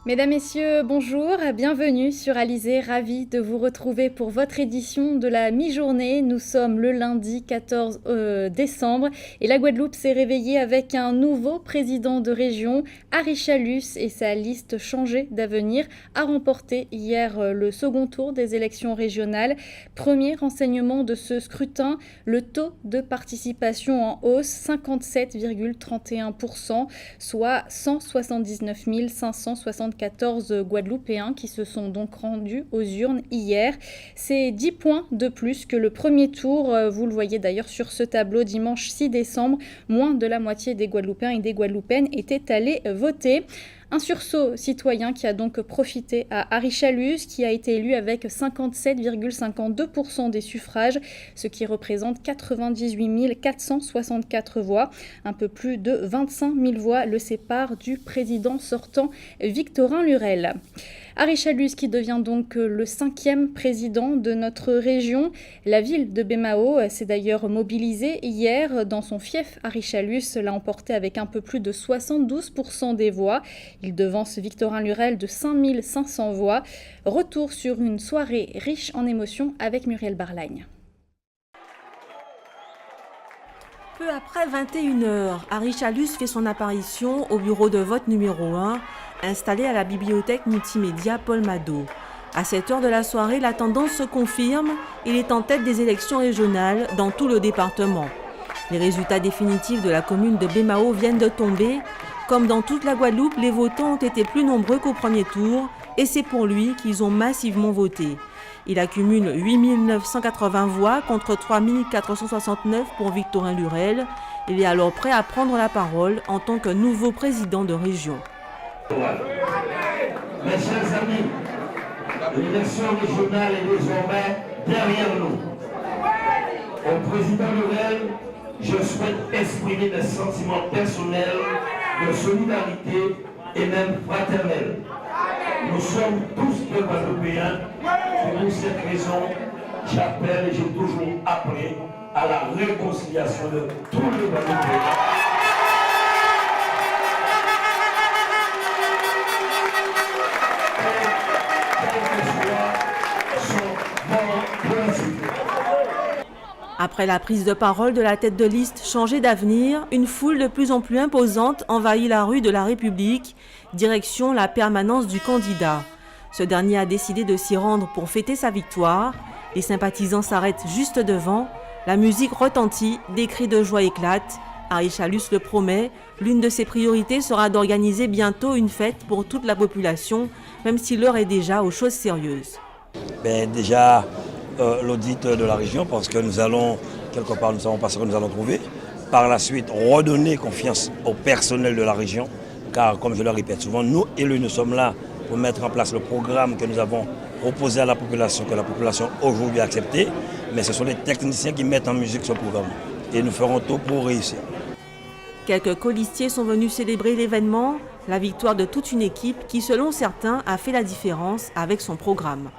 Mesdames, Messieurs, bonjour, bienvenue sur Alizé, ravie de vous retrouver pour votre édition de la mi-journée. Nous sommes le lundi 14 décembre et la Guadeloupe s'est réveillée avec un nouveau président de région. Harry Chalus et sa liste changée d'avenir a remporté hier le second tour des élections régionales. Premier renseignement de ce scrutin, le taux de participation en hausse, 57,31%, soit 179 574 Guadeloupéens qui se sont donc rendus aux urnes hier. C'est 10 points de plus que le premier tour. Vous le voyez d'ailleurs sur ce tableau dimanche 6 décembre. Moins de la moitié des Guadeloupéens et des Guadeloupéennes étaient allés voter. Un sursaut citoyen qui a donc profité à Harry Chalus, qui a été élu avec 57,52% des suffrages, ce qui représente 98 464 voix. Un peu plus de 25 000 voix le séparent du président sortant Victorin Lurel. Harry Chalus qui devient donc le 5e président de notre région. La ville de Bémao s'est d'ailleurs mobilisée hier dans son fief. Harry Chalus l'a emporté avec un peu plus de 72% des voix. Il devance Victorin Lurel de 5500 voix. Retour sur une soirée riche en émotions avec Muriel Barlagne. Peu après 21h, Harry Chalus fait son apparition au bureau de vote numéro 1, installé à la bibliothèque multimédia Paul Mado. À cette heure de la soirée, la tendance se confirme, il est en tête des élections régionales dans tout le département. Les résultats définitifs de la commune de Bémao viennent de tomber. Comme dans toute la Guadeloupe, les votants ont été plus nombreux qu'au premier tour et c'est pour lui qu'ils ont massivement voté. Il accumule 8 980 voix contre 3 469 pour Victorin Lurel. Il est alors prêt à prendre la parole en tant que nouveau président de région. Mes chers amis, l'élection régionale est désormais derrière nous. Au président Lurel, je souhaite exprimer des sentiments personnels de solidarité et même fraternelle. Nous sommes tous des Guadeloupéens et pour cette raison, j'appelle et j'ai toujours appelé à la réconciliation de tous les Guadeloupéens. Après la prise de parole de la tête de liste Changer d'avenir, une foule de plus en plus imposante envahit la rue de la République, direction la permanence du candidat. Ce dernier a décidé de s'y rendre pour fêter sa victoire. Les sympathisants s'arrêtent juste devant. La musique retentit, des cris de joie éclatent. Harry Chalus le promet, l'une de ses priorités sera d'organiser bientôt une fête pour toute la population, même si l'heure est déjà aux choses sérieuses. Déjà, l'audit de la région, parce que nous allons, quelque part, nous savons pas ce que nous allons trouver. Par la suite, redonner confiance au personnel de la région, car comme je le répète souvent, nous élus, nous sommes là pour mettre en place le programme que nous avons proposé à la population, que la population aujourd'hui a accepté, mais ce sont les techniciens qui mettent en musique ce programme. Et nous ferons tout pour réussir. Quelques colistiers sont venus célébrer l'événement, la victoire de toute une équipe qui, selon certains, a fait la différence avec son programme.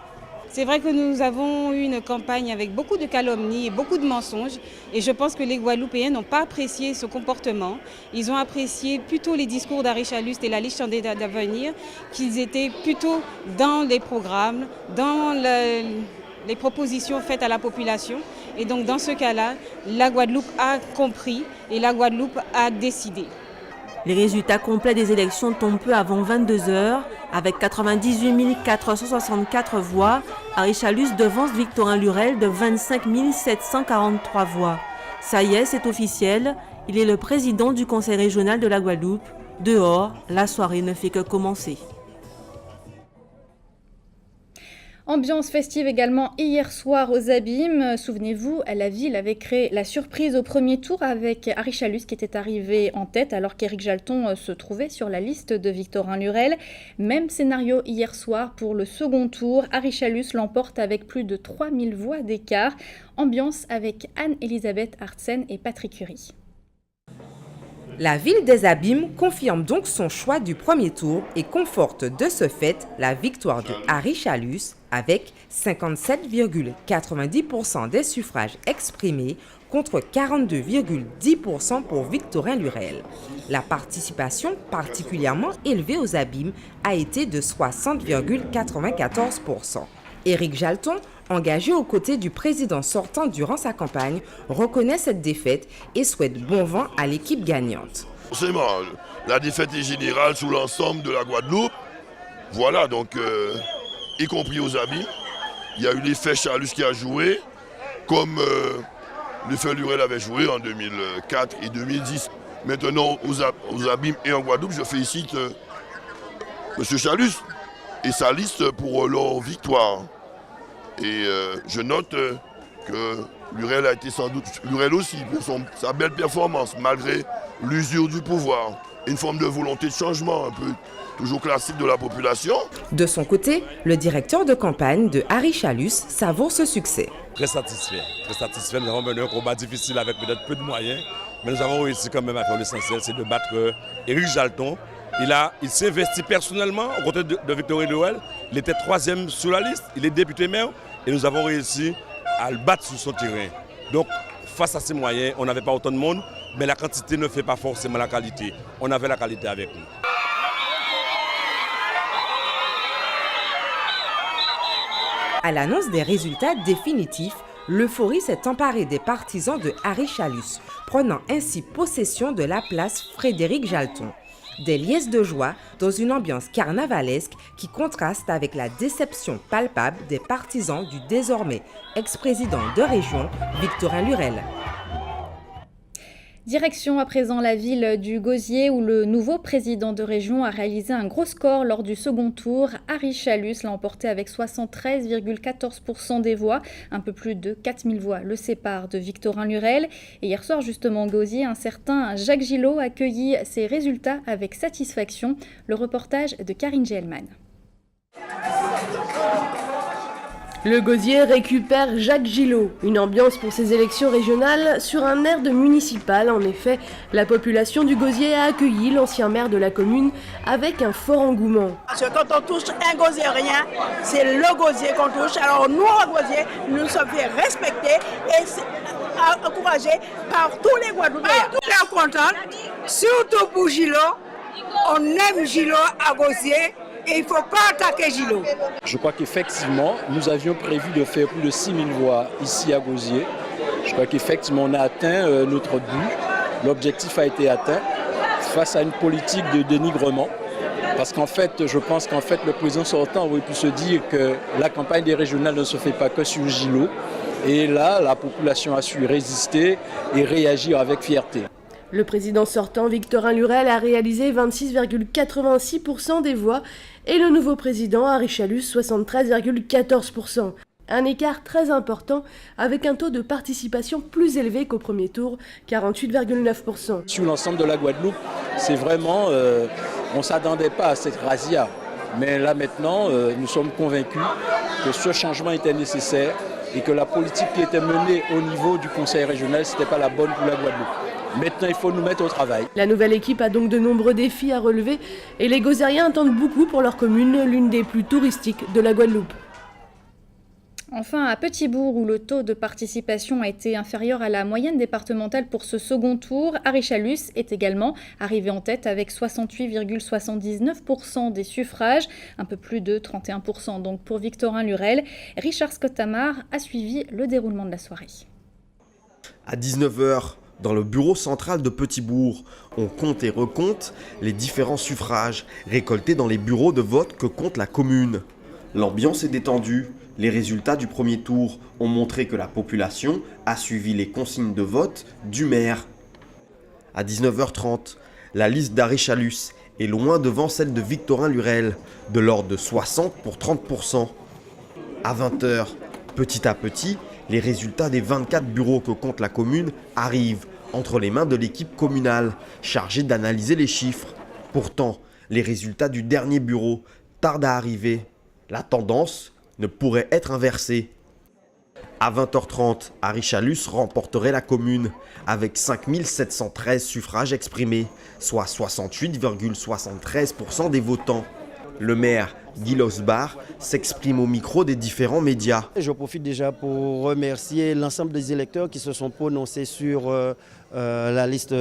C'est vrai que nous avons eu une campagne avec beaucoup de calomnies et beaucoup de mensonges et je pense que les Guadeloupéens n'ont pas apprécié ce comportement. Ils ont apprécié plutôt les discours d'Harry Chalus et la liste Changer d'avenir, qu'ils étaient plutôt dans les programmes, dans les propositions faites à la population. Et donc dans ce cas-là, la Guadeloupe a compris et la Guadeloupe a décidé. Les résultats complets des élections tombent peu avant 22h. Avec 98 464 voix, Harry Chalus devance Victorin Lurel de 25 743 voix. Ça y est, c'est officiel, il est le président du conseil régional de la Guadeloupe. Dehors, la soirée ne fait que commencer. Ambiance festive également hier soir aux Abîmes. Souvenez-vous, la ville avait créé la surprise au premier tour avec Harry Chalus qui était arrivé en tête alors qu'Éric Jalton se trouvait sur la liste de Victorin Lurel. Même scénario hier soir pour le second tour. Harry Chalus l'emporte avec plus de 3000 voix d'écart. Ambiance avec Anne-Elisabeth Artsen et Patrick Curie. La ville des Abîmes confirme donc son choix du premier tour et conforte de ce fait la victoire de Harry Chalus avec 57,90% des suffrages exprimés contre 42,10% pour Victorin Lurel. La participation particulièrement élevée aux abîmes a été de 60,94%. Éric Jalton, engagé aux côtés du président sortant durant sa campagne, reconnaît cette défaite et souhaite bon vent à l'équipe gagnante. Forcément, la défaite est générale sous l'ensemble de la Guadeloupe. Voilà, donc, y compris aux abîmes. Il y a eu l'effet Chalus qui a joué, comme l'effet Lurel avait joué en 2004 et 2010. Maintenant, aux abîmes et en Guadeloupe, je félicite M. Chalus et sa liste pour leur victoire. Et je note que Lurel a été sans doute, Lurel aussi, pour sa belle performance, malgré l'usure du pouvoir. Une forme de volonté de changement, un peu toujours classique de la population. De son côté, le directeur de campagne de Harry Chalus savoure ce succès. Très satisfait. Nous avons mené un combat difficile avec peut-être peu de moyens, mais nous avons réussi quand même à faire l'essentiel, c'est de battre Éric Jalton. Il s'est investi personnellement aux côtés de Victorin Lurel. Il était 3e sur la liste, il est député maire et nous avons réussi à le battre sur son terrain. Donc, face à ces moyens, on n'avait pas autant de monde, mais la quantité ne fait pas forcément la qualité. On avait la qualité avec nous. À l'annonce des résultats définitifs, l'euphorie s'est emparée des partisans de Harry Chalus, prenant ainsi possession de la place Frédéric Jalton. Des liesses de joie dans une ambiance carnavalesque qui contraste avec la déception palpable des partisans du désormais ex-président de région, Victorin Lurel. Direction à présent la ville du Gosier où le nouveau président de région a réalisé un gros score lors du second tour. Harry Chalus l'a emporté avec 73,14% des voix. Un peu plus de 4000 voix le séparent de Victorin Lurel. Et hier soir justement au Gosier, un certain Jacques Gillot accueillit ses résultats avec satisfaction. Le reportage de Karine Gelman. Le Gosier récupère Jacques Gillot. Une ambiance pour ces élections régionales sur un air de municipal. En effet, la population du Gosier a accueilli l'ancien maire de la commune avec un fort engouement. Parce que quand on touche un Gosiérien, c'est le Gosier qu'on touche. Alors nous, en Gosier, nous sommes fait respecter et encouragés par tous les Guadeloupéens. Tous les contents, surtout pour Gillot. On aime Gillot à Gosier. Et il ne faut pas attaquer Gillot. Je crois qu'effectivement, nous avions prévu de faire plus de 6000 voix ici à Gosier. Je crois qu'effectivement, on a atteint notre but. L'objectif a été atteint face à une politique de dénigrement. Parce qu'en fait, je pense qu'en fait, le président sortant aurait pu se dire que la campagne des régionales ne se fait pas que sur Gillot. Et là, la population a su résister et réagir avec fierté. Le président sortant, Victorin Lurel, a réalisé 26,86% des voix et le nouveau président, Harry Chalus, 73,14%. Un écart très important avec un taux de participation plus élevé qu'au premier tour, 48,9%. Sur l'ensemble de la Guadeloupe, c'est vraiment, on ne s'attendait pas à cette razzia. Mais là maintenant, nous sommes convaincus que ce changement était nécessaire et que la politique qui était menée au niveau du conseil régional, ce n'était pas la bonne pour la Guadeloupe. Maintenant, il faut nous mettre au travail. La nouvelle équipe a donc de nombreux défis à relever et les Gosiériens attendent beaucoup pour leur commune, l'une des plus touristiques de la Guadeloupe. Enfin, à Petit-Bourg, où le taux de participation a été inférieur à la moyenne départementale pour ce second tour, Harry Chalus est également arrivé en tête avec 68,79% des suffrages, un peu plus de 31% donc pour Victorin Lurel. Richard Scott-Tamar a suivi le déroulement de la soirée. À 19h, dans le bureau central de Petit-Bourg, on compte et recompte les différents suffrages récoltés dans les bureaux de vote que compte la commune. L'ambiance est détendue. Les résultats du premier tour ont montré que la population a suivi les consignes de vote du maire. À 19h30, la liste d'Harry Chalus est loin devant celle de Victorin Lurel, de l'ordre de 60 pour 30%. À 20h, petit à petit, les résultats des 24 bureaux que compte la commune arrivent entre les mains de l'équipe communale chargée d'analyser les chiffres. Pourtant, les résultats du dernier bureau tardent à arriver. La tendance ne pourrait être inversée. À 20h30, Harry Chalus remporterait la commune avec 5713 suffrages exprimés, soit 68,73% des votants. Le maire, Guy Losbar, s'exprime au micro des différents médias. Je profite déjà pour remercier l'ensemble des électeurs qui se sont prononcés sur la liste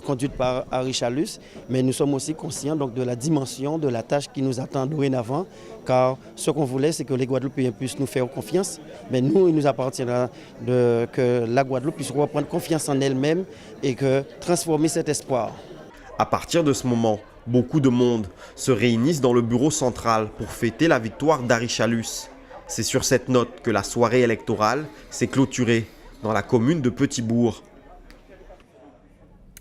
conduite par Harry-Chalus, mais nous sommes aussi conscients donc, de la dimension de la tâche qui nous attend dorénavant, car ce qu'on voulait, c'est que les Guadeloupéens puissent nous faire confiance, mais nous, il nous appartiendra que la Guadeloupe puisse reprendre confiance en elle-même et que transformer cet espoir. À partir de ce moment, beaucoup de monde se réunissent dans le bureau central pour fêter la victoire d'Harry-Chalus. C'est sur cette note que la soirée électorale s'est clôturée dans la commune de Petit-Bourg.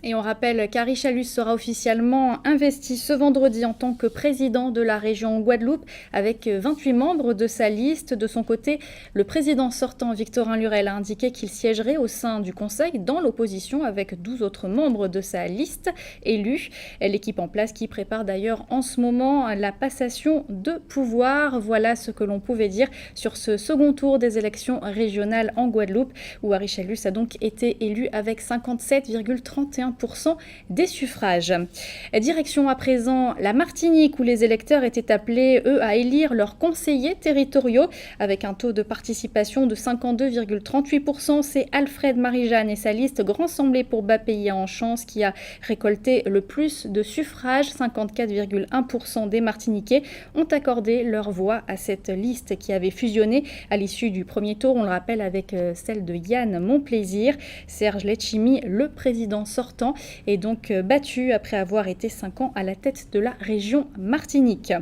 Et on rappelle qu'Harry-Chalus sera officiellement investi ce vendredi en tant que président de la région Guadeloupe avec 28 membres de sa liste. De son côté, le président sortant Victorin Lurel a indiqué qu'il siégerait au sein du conseil dans l'opposition avec 12 autres membres de sa liste élus. L'équipe en place qui prépare d'ailleurs en ce moment la passation de pouvoir. Voilà ce que l'on pouvait dire sur ce second tour des élections régionales en Guadeloupe où Harry-Chalus a donc été élu avec 57,31% des suffrages. Direction à présent la Martinique où les électeurs étaient appelés, eux, à élire leurs conseillers territoriaux avec un taux de participation de 52,38%. C'est Alfred Marie-Jeanne et sa liste Grand Semblé pour bas pays en chance qui a récolté le plus de suffrages. 54,1% des Martiniquais ont accordé leur voix à cette liste qui avait fusionné à l'issue du premier tour, on le rappelle, avec celle de Yann Monplaisir. Serge Letchimy, le président sortant, est donc battu après avoir été 5 ans à la tête de la région Martinique.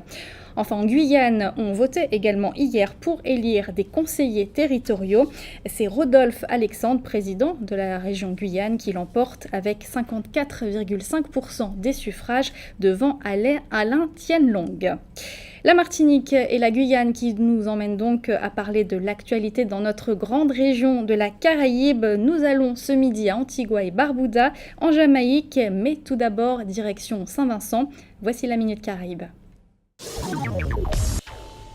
Enfin, en Guyane, on votait également hier pour élire des conseillers territoriaux. C'est Rodolphe Alexandre, président de la région Guyane, qui l'emporte avec 54,5% des suffrages devant Alain Tienlong. La Martinique et la Guyane qui nous emmènent donc à parler de l'actualité dans notre grande région de la Caraïbe. Nous allons ce midi à Antigua et Barbuda, en Jamaïque, mais tout d'abord direction Saint-Vincent. Voici la Minute Caraïbe.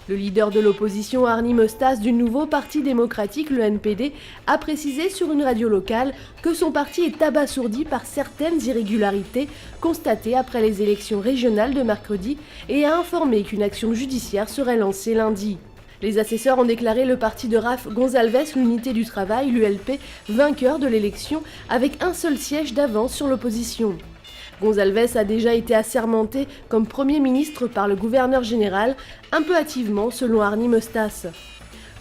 Le leader de l'opposition, Arnie Mostas, du nouveau Parti démocratique, le NPD, a précisé sur une radio locale que son parti est abasourdi par certaines irrégularités constatées après les élections régionales de mercredi et a informé qu'une action judiciaire serait lancée lundi. Les assesseurs ont déclaré le parti de Raph Gonzalves, l'Unité du Travail, l'ULP, vainqueur de l'élection avec un seul siège d'avance sur l'opposition. Gonzalves a déjà été assermenté comme Premier ministre par le gouverneur général, un peu hâtivement selon Arnie Mostas.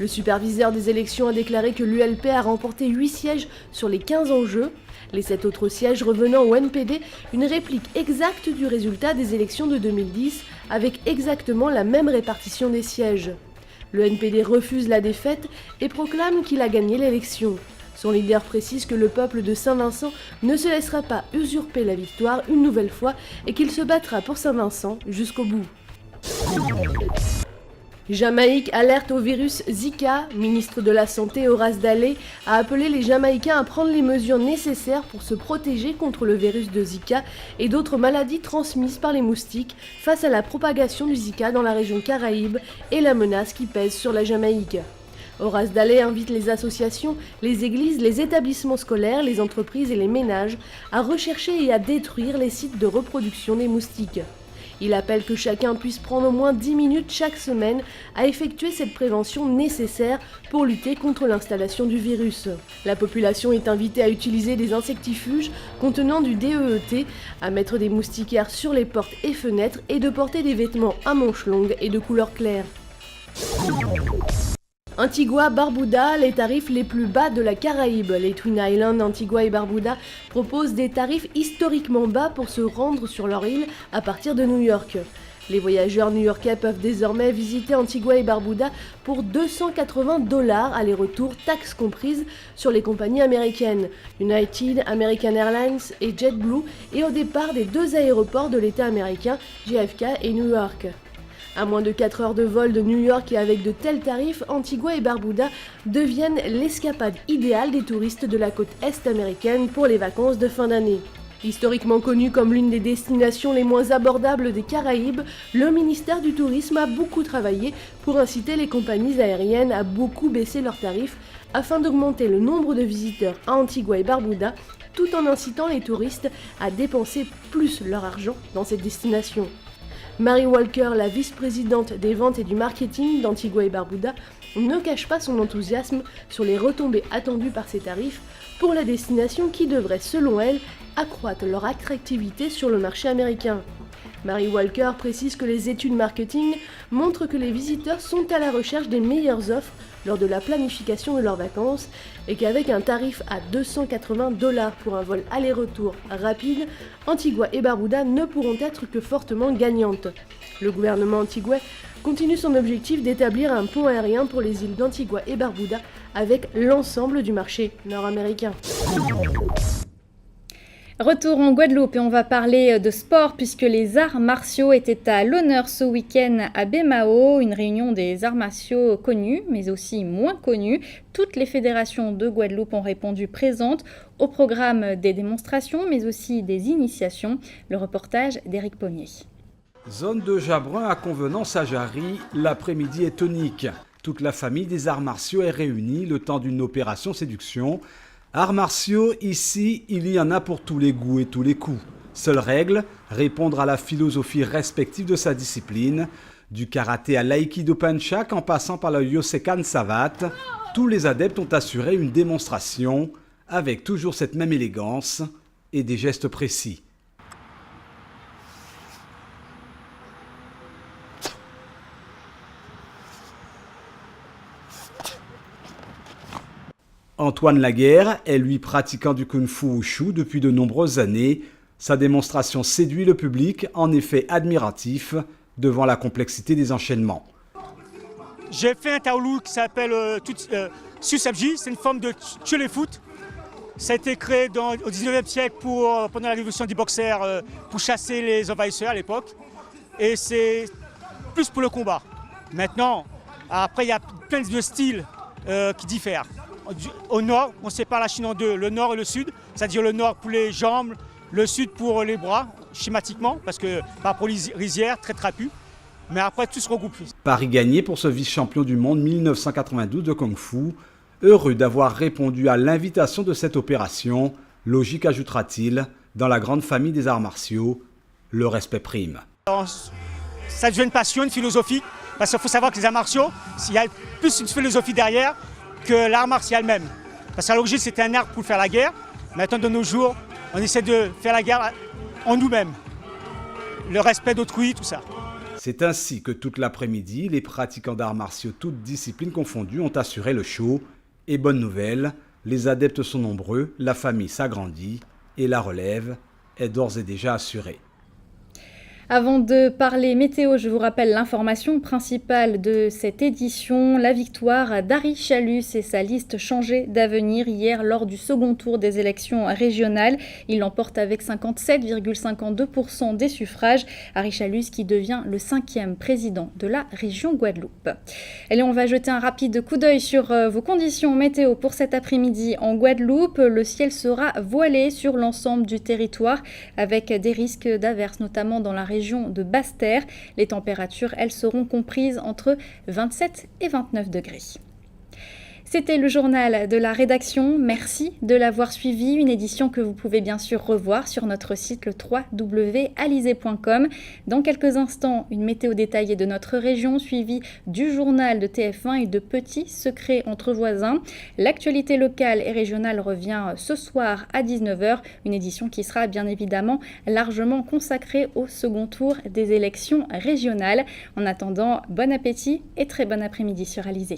Le superviseur des élections a déclaré que l'ULP a remporté 8 sièges sur les 15 en jeu. Les 7 autres sièges revenant au NPD, une réplique exacte du résultat des élections de 2010 avec exactement la même répartition des sièges. Le NPD refuse la défaite et proclame qu'il a gagné l'élection. Son leader précise que le peuple de Saint-Vincent ne se laissera pas usurper la victoire une nouvelle fois et qu'il se battra pour Saint-Vincent jusqu'au bout. Jamaïque alerte au virus Zika. Ministre de la Santé Horace Dallé a appelé les Jamaïcains à prendre les mesures nécessaires pour se protéger contre le virus de Zika et d'autres maladies transmises par les moustiques face à la propagation du Zika dans la région Caraïbe et la menace qui pèse sur la Jamaïque. Horace Dallé invite les associations, les églises, les établissements scolaires, les entreprises et les ménages à rechercher et à détruire les sites de reproduction des moustiques. Il appelle que chacun puisse prendre au moins 10 minutes chaque semaine à effectuer cette prévention nécessaire pour lutter contre l'installation du virus. La population est invitée à utiliser des insectifuges contenant du DEET, à mettre des moustiquaires sur les portes et fenêtres et de porter des vêtements à manches longues et de couleur claire. Antigua, Barbuda, les tarifs les plus bas de la Caraïbe. Les Twin Islands, Antigua et Barbuda proposent des tarifs historiquement bas pour se rendre sur leur île à partir de New York. Les voyageurs new-yorkais peuvent désormais visiter Antigua et Barbuda pour $280 aller-retour, taxes comprises, sur les compagnies américaines United, American Airlines et JetBlue et au départ des 2 aéroports de l'État américain, JFK et New York. À moins de 4 heures de vol de New York et avec de tels tarifs, Antigua et Barbuda deviennent l'escapade idéale des touristes de la côte est américaine pour les vacances de fin d'année. Historiquement connu comme l'une des destinations les moins abordables des Caraïbes, le ministère du Tourisme a beaucoup travaillé pour inciter les compagnies aériennes à beaucoup baisser leurs tarifs afin d'augmenter le nombre de visiteurs à Antigua et Barbuda, tout en incitant les touristes à dépenser plus leur argent dans cette destination. Mary Walker, la vice-présidente des ventes et du marketing d'Antigua et Barbuda, ne cache pas son enthousiasme sur les retombées attendues par ces tarifs pour la destination qui devrait, selon elle, accroître leur attractivité sur le marché américain. Mary Walker précise que les études marketing montrent que les visiteurs sont à la recherche des meilleures offres lors de la planification de leurs vacances et qu'avec un tarif à $280 pour un vol aller-retour rapide, Antigua et Barbuda ne pourront être que fortement gagnantes. Le gouvernement antigouais continue son objectif d'établir un pont aérien pour les îles d'Antigua et Barbuda avec l'ensemble du marché nord-américain. Retour en Guadeloupe et on va parler de sport puisque les arts martiaux étaient à l'honneur ce week-end à Baie-Mahault, une réunion des arts martiaux connus mais aussi moins connus. Toutes les fédérations de Guadeloupe ont répondu présentes au programme des démonstrations mais aussi des initiations. Le reportage d'Éric Pommier. Zone de Jabrin à Convenance à Jarry, l'après-midi est tonique. Toute la famille des arts martiaux est réunie le temps d'une opération séduction. Arts martiaux, ici, il y en a pour tous les goûts et tous les coups. Seule règle, répondre à la philosophie respective de sa discipline. Du karaté à l'aïkido panchak en passant par le yosekan savate, tous les adeptes ont assuré une démonstration avec toujours cette même élégance et des gestes précis. Antoine Laguerre est lui pratiquant du kung-fu wushu depuis de nombreuses années. Sa démonstration séduit le public, en effet admiratif, devant la complexité des enchaînements. J'ai fait un taolu qui s'appelle Susabji, c'est une forme de tchelé-foot. Ça a été créé au 19e siècle pendant la révolution des boxers pour chasser les envahisseurs à l'époque. Et c'est plus pour le combat. Maintenant, après il y a plein de styles qui diffèrent. Au nord, on sépare la Chine en deux, le nord et le sud, c'est-à-dire le nord pour les jambes, le sud pour les bras, schématiquement, parce que par rapport aux rizières, très trapu. Mais après, tout se regroupe. Paris gagné pour ce vice-champion du monde 1992 de Kung Fu. Heureux d'avoir répondu à l'invitation de cette opération, logique ajoutera-t-il, dans la grande famille des arts martiaux, le respect prime. Ça devient une passion, une philosophie, parce qu'il faut savoir que les arts martiaux, il y a plus une philosophie derrière que l'art martial même. Parce qu'à l'origine, c'était un art pour faire la guerre. Maintenant, de nos jours, on essaie de faire la guerre en nous-mêmes. Le respect d'autrui, tout ça. C'est ainsi que toute l'après-midi, les pratiquants d'arts martiaux, toutes disciplines confondues, ont assuré le show. Et bonne nouvelle, les adeptes sont nombreux, la famille s'agrandit et la relève est d'ores et déjà assurée. Avant de parler météo, je vous rappelle l'information principale de cette édition, la victoire d'Harry Chalus et sa liste changée d'avenir hier lors du second tour des élections régionales. Il l'emporte avec 57,52% des suffrages. Harry Chalus qui devient le 5e président de la région Guadeloupe. Allez, on va jeter un rapide coup d'œil sur vos conditions météo pour cet après-midi en Guadeloupe. Le ciel sera voilé sur l'ensemble du territoire avec des risques d'averses, notamment dans la région de Basse-Terre. Les températures, elles, seront comprises entre 27 et 29 degrés. C'était le journal de la rédaction. Merci de l'avoir suivi. Une édition que vous pouvez bien sûr revoir sur notre site le www.alizé.com. Dans quelques instants, une météo détaillée de notre région suivie du journal de TF1 et de petits secrets entre voisins. L'actualité locale et régionale revient ce soir à 19h. Une édition qui sera bien évidemment largement consacrée au second tour des élections régionales. En attendant, bon appétit et très bon après-midi sur Alizé.